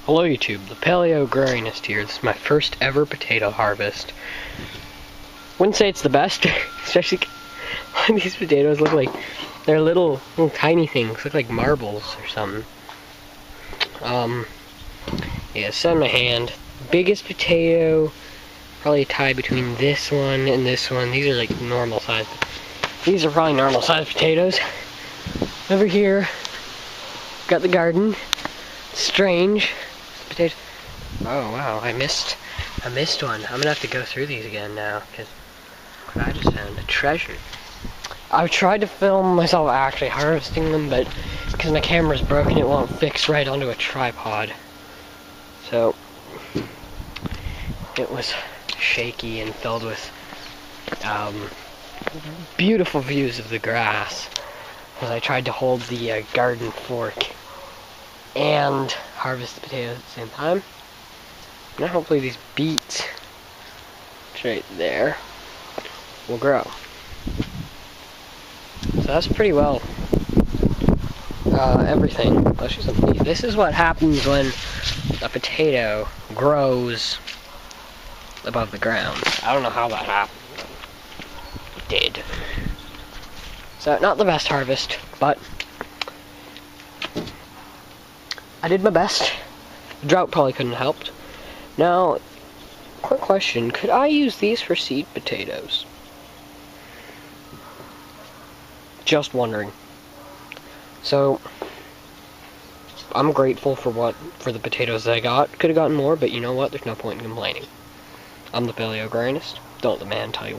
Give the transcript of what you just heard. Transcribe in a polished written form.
Hello YouTube, the Paleo Agrarianist here. This is my first ever potato harvest. Wouldn't say it's the best, especially when these potatoes look like they're little tiny things, look like marbles or something. Yeah, it's on my hand. Biggest potato, probably a tie between this one and this one. These are like normal size. These are probably normal size potatoes. Over here, got the garden. Strange. Potatoes. Oh wow, I missed one. I'm gonna have to go through these again now, because I just found a treasure. I've tried to film myself actually harvesting them, but because my camera's broken, it won't fix right onto a tripod. So, it was shaky and filled with beautiful views of the grass, as I tried to hold the garden fork and harvest the potatoes at the same time. Now hopefully these beets, right there, will grow. So that's pretty well everything. Let's use some of these. This is what happens when a potato grows above the ground. I don't know how that happened, but it did. So not the best harvest, but I did my best. The drought probably couldn't have helped. Now, quick question, could I use these for seed potatoes? Just wondering. So, I'm grateful for the potatoes that I got. Could have gotten more, but you know what? There's no point in complaining. I'm the Paleo Agrarianist. Don't let the man tell you